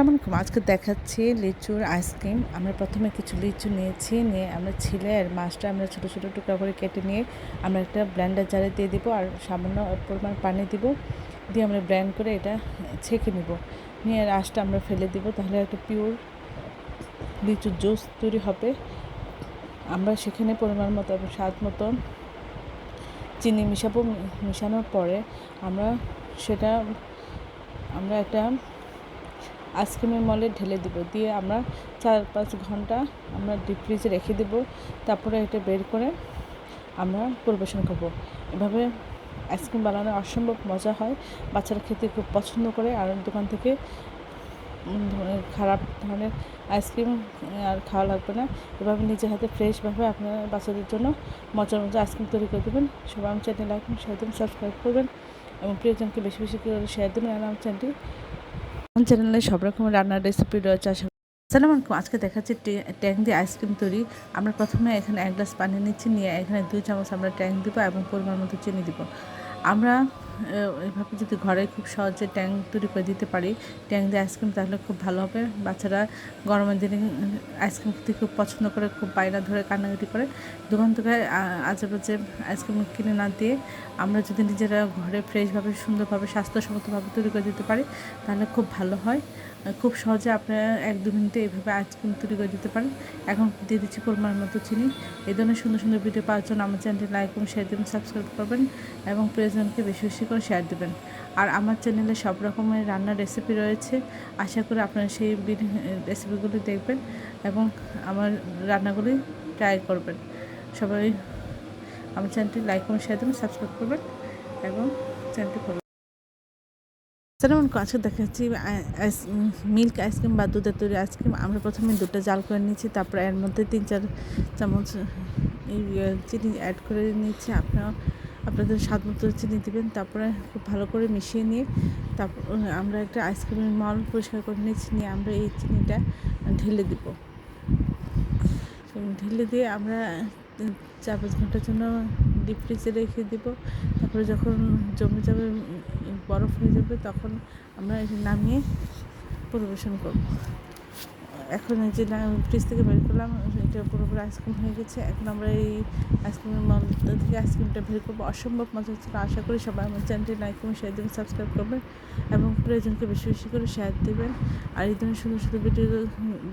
আসসালামু আলাইকুম। আজকে দেখাচ্ছি লিচুর আইসক্রিম। আমরা প্রথমে কিছু লিচু নিয়েছি, নিয়ে আমরা ছিলে আর মাছটা আমরা ছোটো ছোটো টুকরা করে কেটে নিয়ে আমরা একটা ব্লেন্ডার জারে দিয়ে দিব আর সামান্য পরিমাণ পানি দিব, দিয়ে আমরা ব্লেন্ড করে এটা ছেঁকে নিব, নিয়ে রসটা আমরা ফেলে দিব, তাহলে একটা পিওর লিচুর জুস তৈরি হবে। আমরা সেখানে পরিমাণ মতো এবং স্বাদ মতো চিনি মিশাবো। মিশানোর পরে আমরা সেটা একটা আইসক্রিমের মলে ঢেলে দিব, দিয়ে আমরা 4-5 ঘন্টা আমরা ডিপ ফ্রিজে রেখে দেব। তারপরে এটা বের করে আমরা পরিবেশন করব। এভাবে আইসক্রিম বানানো অসম্ভব মজা হয়, বাচ্চারা খেতে খুব পছন্দ করে। আর দোকান থেকে খারাপ ধরনের আইসক্রিম আর খাওয়া লাগবে না। এভাবে নিজের হাতে ফ্রেশভাবে আপনার বাচ্চাদের জন্য মজার মজার আইসক্রিম তৈরি করে দেবেন। সবাই আমার চ্যানেল লাইক শেয়ার দেবেন, সাবস্ক্রাইব করবেন এবং প্রিয়জনকে বেশি বেশি করে শেয়ার দেবেন। আর আমার চ্যানেলে সব রকমের রান্নার রেসিপি রয়েছে। আসসালামু আলাইকুম। আজকে দেখাচ্ছি ট্যাং দিয়ে আইসক্রিম তৈরি। আমরা প্রথমে এখানে 1 গ্লাস পানি নিচ্ছি, নিয়ে এখানে 2 চামচ আমরা ট্যাং দিব এবং পরিমাণ মতো চিনি দিব। আমরা এভাবে যদি ঘরে খুব সহজে ট্যাং তৈরি করে দিতে পারি, ট্যাং দিয়ে আইসক্রিম, তাহলে খুব ভালো হবে। বাচ্চারা গরমের দিনে আইসক্রিম খেতে খুব পছন্দ করে, খুব বায়না ধরে কান্নাকাটি করে। দোকান থেকে আজেবাজে আইসক্রিম কিনে না দিয়ে আমরা যদি নিজেরা ঘরে ফ্রেশভাবে সুন্দরভাবে স্বাস্থ্যসম্মতভাবে তৈরি করে দিতে পারি, তাহলে খুব ভালো হয়। খুব সহজে আপনারা 1-2 মিনিটে এইভাবে আইসক্রিম তৈরি করে দিতে পারেন। এখন দিয়ে দিচ্ছি পরিমাণ মতো চিনি। এই ধরনের সুন্দর সুন্দর ভিডিও পাওয়ার জন্য আমার চ্যানেলটি লাইক এবং শেয়ার দেবেন, সাবস্ক্রাইব করবেন এবং প্রিয়জনকে বেশি বেশি করে শেয়ার দেবেন। আর আমার চ্যানেলে সব রকমের রান্নার রেসিপি রয়েছে। আশা করি আপনারা সেই রেসিপিগুলি দেখবেন এবং আমার রান্নাগুলি ট্রাই করবেন। সবাই আমার চ্যানেলটি লাইক এবং শেয়ার দেবেন, সাবস্ক্রাইব করবেন এবং চ্যানেলটি ফলো। যেমন আজকে দেখাচ্ছি মিল্ক আইসক্রিম বা দুধের তৈরি আইসক্রিম। আমরা প্রথমে দুধটা জাল করে নিচ্ছি, তারপরে এর মধ্যে 3-4 চামচ চিনি অ্যাড করে নিচ্ছি। আপনাদের স্বাদ মতো চিনি দেবেন। তারপরে খুব ভালো করে মিশিয়ে নিয়ে তারপর আমরা একটা আইসক্রিমের মল পরিষ্কার করে নিচ্ছি, নিয়ে আমরা এই চিনিটা ঢেলে দিব। ঢেলে দিয়ে আমরা 4-5 ঘন্টার জন্য ডিপ ফ্রিজে রেখে দেব। তারপরে যখন জমে যাবে, বরফ হয়ে যাবে, তখন আমরা এটা নামিয়ে পরিবেশন করব। এখন এই যে ফ্রিজ থেকে বের করলাম, এটা পুরোপুরি আইসক্রিম হয়ে গেছে। এখন আমরা এই আইসক্রিমের মল থেকে আইসক্রিমটা বের করবো। অসম্ভব মজা হচ্ছিল। আশা করি সবাই আমার চ্যানেলটি লাইক এবং শেয়ার দেবেন, সাবস্ক্রাইব করবেন এবং প্রয়োজনকে বেশি বেশি করে শেয়ার দেবেন। আর এই ধরনের সুন্দর সুন্দর ভিডিও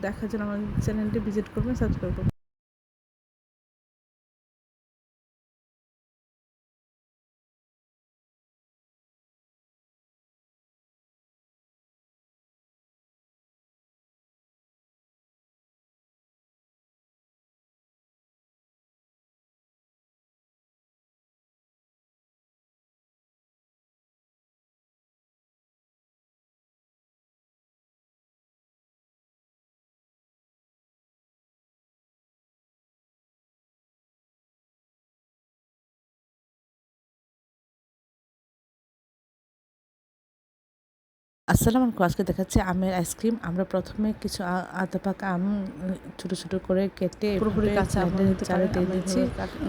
দেখার জন্য আমার চ্যানেলটি ভিজিট করবেন, সাবস্ক্রাইব করবেন। আসসালামু আলাইকুম। আজকে দেখাচ্ছি আমের আইসক্রিম। আমরা প্রথমে কিছু আধা পাকা আম ছোটো ছোটো করে কেটে পুরোপুরি কাঁচা আমের চারে দিয়ে দিচ্ছি।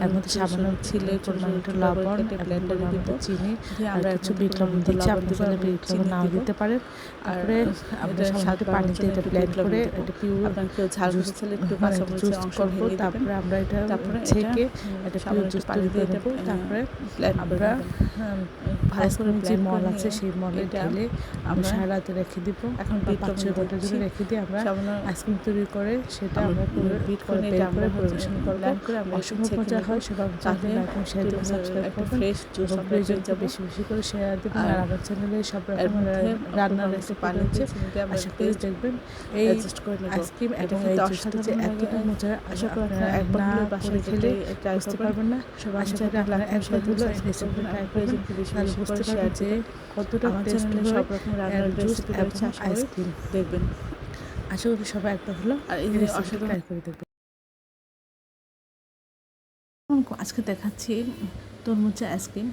এর মধ্যে সামান্য ছিলে পরিমাণ মতো লবণ এবং পরিমাণ মতো চিনি, আমরা কিছু বিট লবণ দিচ্ছি। আপনি চাইলে বিট লবণ নাও দিতে পারেন। তারপরে আমরা সামান্য পানি দিয়ে এটা ব্লেন্ড করে এটা পিওর জুস করবো। তারপরে আমরা এটা ছেঁকে এটা পিওর জুস তৈরি করে দেবো। তারপরে আমরা আইসক্রিমের যে মল আছে সেই মলে ঢেলে আমরা সারা রাতে রেখে দিব। এখন 5-6 ঘন্টা ধরে রেখে দিয়ে আমরা আইসক্রিম তৈরি করে সেটা আমরা বিট করে বের করে পরিবেশন করবো। অসম্ভব মজা হয়। সবাই লাইক এবং শেয়ার দেবেন, সাবস্ক্রাইব করবেন এবং প্রয়োজনকে বেশি বেশি করে শেয়ার দেবেন। আর আমার চ্যানেলে সব রকমের রান্নার রেসিপি রয়েছে, আশা করি দেখবেন। এই আইসক্রিম এবং এই জুসটা যে এতটা মজা, আশা করি আপনারা একবার হলেও বাসায় খেলে বুঝতে পারবেন না। আশা করি আপনারা একবার হলেও রেসিপি ট্রাই করবেন, তাহলে বুঝতে পারবেন যে কতটা টেস্ট হয়। সব রকম রান্নার রেসিপি রয়েছে, আইসক্রিম দেখবেন। আশা করি সবাই একবার হলো আর এই রেসিপি ট্রাই করে দেখবেন। আজকে দেখাচ্ছি তরমুজের আইসক্রিম।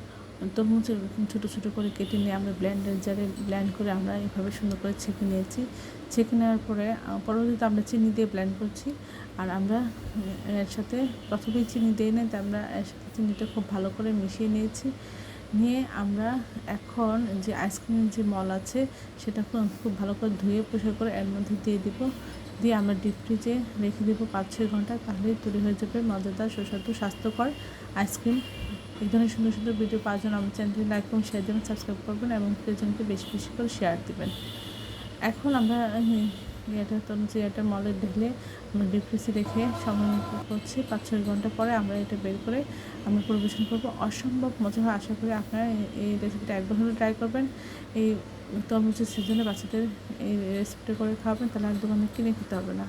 তরমুজ ছোটো ছোটো করে কেটে নিয়ে আমরা ব্লেন্ডার জারে ব্লেন্ড করে আমরা এইভাবে সুন্দর করে ছেঁকে নিয়েছি। ছেঁকে নেওয়ার পরে পরবর্তীতে আমরা চিনি দিয়ে ব্লেন্ড করছি। আর আমরা এর সাথে প্রথমেই চিনি দিই না, তাই আমরা এর সাথে চিনিটা খুব ভালো করে মিশিয়ে নিয়েছি। নিয়ে আমরা এখন যে আইসক্রিমের যে মল আছে সেটা খুব ভালো করে ধুয়ে পরিষ্কার করে এর মধ্যে দিয়ে দিব, দিয়ে আমরা ডিপ ফ্রিজে রেখে দেবো 5-6 ঘন্টা। তাহলেই তৈরি হয়ে যাবে মজাদার সুস্বাদু স্বাস্থ্যকর আইসক্রিম। এই ধরনের সুন্দর সুন্দর ভিডিও পাওয়ার জন্য আমার চ্যানেলটি লাইক করুন, শেয়ার দেবেন, সাবস্ক্রাইব করবেন এবং প্রিয়জনকে বেশি বেশি করে শেয়ার দেবেন। এখন আমরা এটা মলে ঢেলে আমরা ডিপ ফ্রিজে রেখে সময় করছি 5-6 ঘন্টা পরে আমরা এটা বের করে আমরা পরিবেশন করবো। অসম্ভব মজা হয়। আশা করি আপনারা এই রেসিপিটা একবার হলে ট্রাই করবেন। এই তরমুজের সিজনে বাচ্চাদের এই রেসিপিটা করে খাওয়াবেন, তাহলে একদম অনেক কিনে খেতে হবে না।